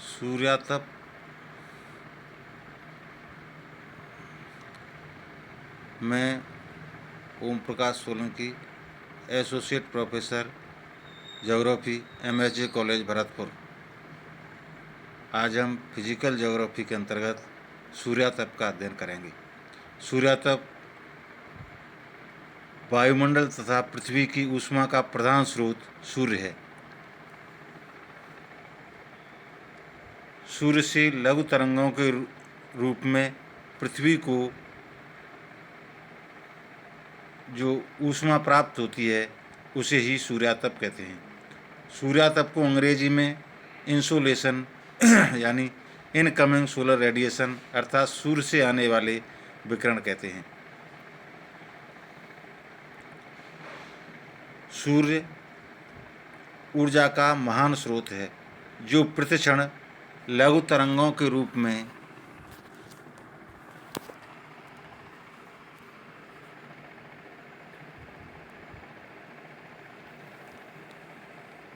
सूर्यातप में Om Prakash Solanki, associate professor geography, MSJ college Bharatpur. आज हम फिजिकल ज्योग्राफी के अंतर्गत सूर्यातप का अध्ययन करेंगे। सूर्यातप वायुमंडल तथा पृथ्वी की ऊष्मा का प्रधान स्रोत सूर्य है। सूर्य से लघु तरंगों के रूप में पृथ्वी को जो ऊष्मा प्राप्त होती है उसे ही सूर्यातप कहते हैं। सूर्यातप को अंग्रेजी में इंसोलेशन यानी इनकमिंग सोलर रेडिएशन अर्थात सूर्य से आने वाले विकिरण कहते हैं। सूर्य ऊर्जा का महान स्रोत है जो प्रतिक्षण लघु तरंगों के रूप में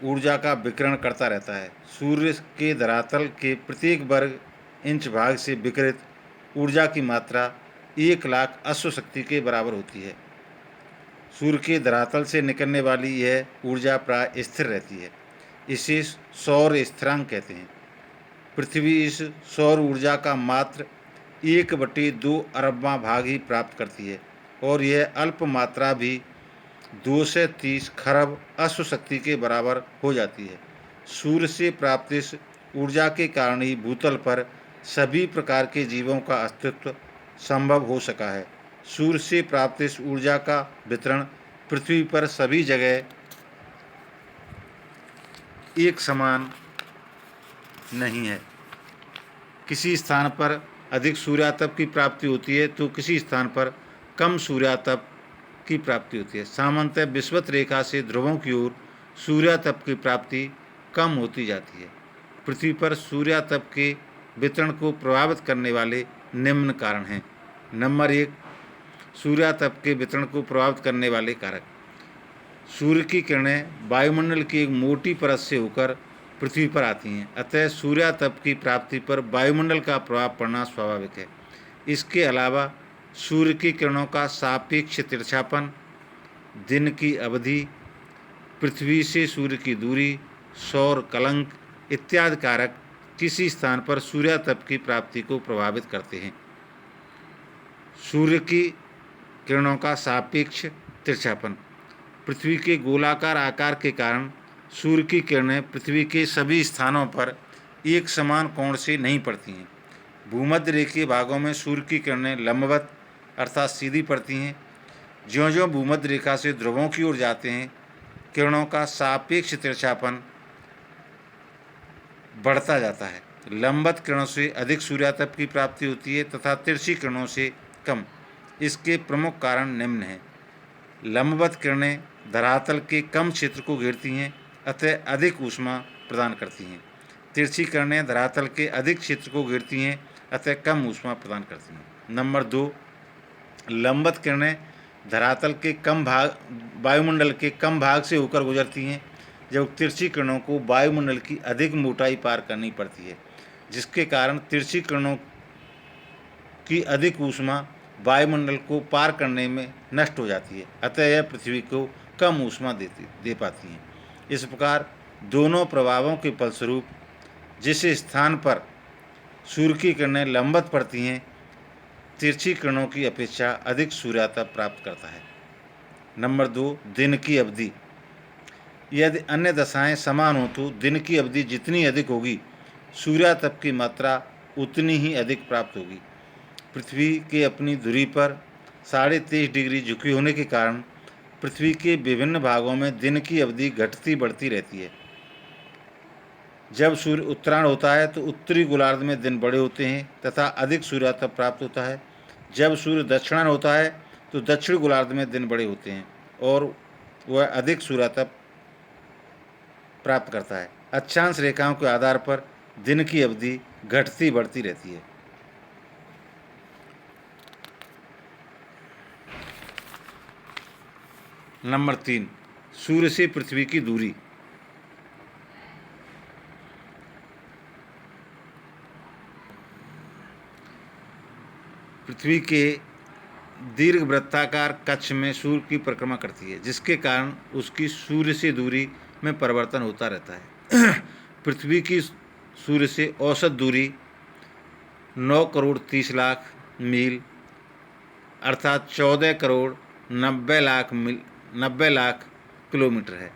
ऊर्जा का विकिरण करता रहता है। सूर्य के धरातल के प्रत्येक वर्ग इंच भाग से विकिरित ऊर्जा की मात्रा 1,00,000 अश्व शक्ति के बराबर होती है। सूर्य के धरातल से निकलने वाली यह ऊर्जा प्राय स्थिर रहती है। इसे सौर स्थिरांक कहते हैं। पृथ्वी इस सौर ऊर्जा का मात्र 1/2 अरबवां भाग ही प्राप्त करती है और यह अल्प मात्रा भी 2 से 30 खरब अश्व शक्ति के बराबर हो जाती है। सूर्य से प्राप्त इस ऊर्जा के कारण ही भूतल पर सभी प्रकार के जीवों का अस्तित्व संभव हो सका है। सूर्य से प्राप्त इस ऊर्जा का वितरण पृथ्वी पर सभी जगह एक समान नहीं है। किसी स्थान पर अधिक सूर्यातप की प्राप्ति होती है तो किसी स्थान पर कम सूर्यातप की प्राप्ति होती है। सामान्यतः विषुवत रेखा से ध्रुवों की ओर सूर्यातप की प्राप्ति कम होती जाती है। पृथ्वी पर सूर्यातप के वितरण को प्रभावित करने वाले निम्न कारण हैं। नंबर 1, सूर्यातप के वितरण को प्रभावित करने वाले कारक। सूर्य की किरणें वायुमंडल की एक मोटी परत से होकर पृथ्वी पर आती हैं, अतः सूर्यातप की प्राप्ति पर वायुमंडल का प्रभाव पड़ना स्वाभाविक है। इसके अलावा सूर्य की किरणों का सापेक्ष तिरछापन, दिन की अवधि, पृथ्वी से सूर्य की दूरी, सौर कलंक इत्यादि कारक किसी स्थान पर सूर्यातप की प्राप्ति को प्रभावित करते हैं। सूर्य की किरणों का सापेक्ष तिरछापन। पृथ्वी के गोलाकार आकार के कारण सूर्य की किरणें पृथ्वी के सभी स्थानों पर एक समान कोण से नहीं पड़ती हैं। भूमध्य रेखीय भागों में सूर्य की किरणें लंबवत अर्थात सीधी पड़ती हैं। ज्यों-ज्यों भूमध्य रेखा से ध्रुवों की ओर जाते हैं, किरणों का सापेक्ष तिरछापन बढ़ता जाता है। लंबवत किरणों से अधिक सूर्यातप की प्राप्ति होती है तथा तिरछी किरणों से कम। इसके प्रमुख कारण निम्न हैं। लंबवत किरणें धरातल के कम क्षेत्र को घेरती हैं, अतः अधिक ऊष्मा प्रदान करती हैं। तिरछी किरणें धरातल के अधिक क्षेत्र को घेरती हैं, अतः कम ऊष्मा प्रदान करती हैं। नंबर 2, लंबवत किरणें धरातल के कम भाग वायुमंडल के कम भाग से होकर गुजरती हैं, जब तिरछी किरणों को वायुमंडल की अधिक मोटाई पार करनी पड़ती है, जिसके कारण तिरछी किरणों की अधिक ऊष्मा वायुमंडल को पार करने में नष्ट हो जाती है, अतः यह पृथ्वी को कम ऊष्मा दे पाती हैं। इस प्रकार दोनों प्रभावों के फलस्वरूप जिस स्थान पर सूर्य की किरणें लंबवत पड़ती हैं, तिरछी किरणों की अपेक्षा अधिक सूर्यातप प्राप्त करता है। नंबर 2, दिन की अवधि। यदि अन्य दशाएं समान हो तो दिन की अवधि जितनी अधिक होगी, सूर्यातप की मात्रा उतनी ही अधिक प्राप्त होगी। पृथ्वी के अपनी धुरी पर 23.5 डिग्री झुकी होने के कारण पृथ्वी के विभिन्न भागों में दिन की अवधि घटती बढ़ती रहती है। जब सूर्य उत्तरायण होता है तो उत्तरी गोलार्ध में दिन बड़े होते हैं तथा अधिक सूर्यातप प्राप्त होता है। जब सूर्य दक्षिणायन होता है तो दक्षिण गोलार्ध में दिन बड़े होते हैं और वह अधिक सूर्यातप प्राप्त करता है। अक्षांश रेखाओं के आधार पर दिन की अवधि घटती बढ़ती रहती है। नंबर 3, सूर्य से पृथ्वी की दूरी। पृथ्वी के दीर्घ वृत्ताकार कक्ष में सूर्य की परिक्रमा करती है, जिसके कारण उसकी सूर्य से दूरी में परिवर्तन होता रहता है। पृथ्वी की सूर्य से औसत दूरी 9 करोड़ 30 लाख मील अर्थात 14 करोड़ 90 लाख किलोमीटर है।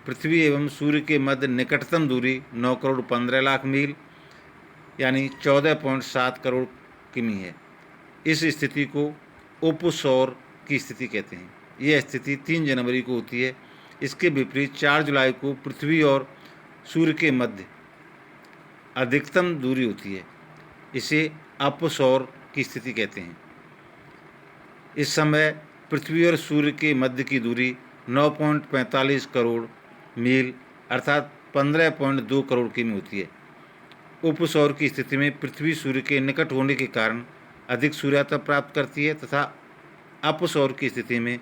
पृथ्वी एवं सूर्य के मध्य निकटतम दूरी 9 करोड़ 15 लाख मील यानी 14.7 करोड़ किमी है। इस स्थिति को उपसौर की स्थिति कहते हैं। यह स्थिति 3 जनवरी को होती है। इसके विपरीत 4 जुलाई को पृथ्वी और सूर्य के मध्य अधिकतम दूरी होती है। इसे अपसौर की स्थिति कहते हैं। इस समय पृथ्वी और सूर्य के मध्य की दूरी 9.45 करोड़ मील अर्थात 15.2 करोड़ किमी होती है। उपसौर की स्थिति में पृथ्वी सूर्य के निकट होने के कारण अधिक सूर्यातप प्राप्त करती है तथा अपसौर की स्थिति में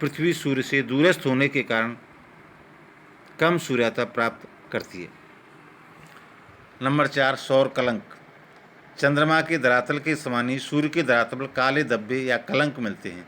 पृथ्वी सूर्य से दूरस्थ होने के कारण कम सूर्यातप प्राप्त करती है। नंबर 4 सौर कलंक। चंद्रमा के धरातल के समान ही सूर्य के धरातल पर काले धब्बे या कलंक मिलते हैं।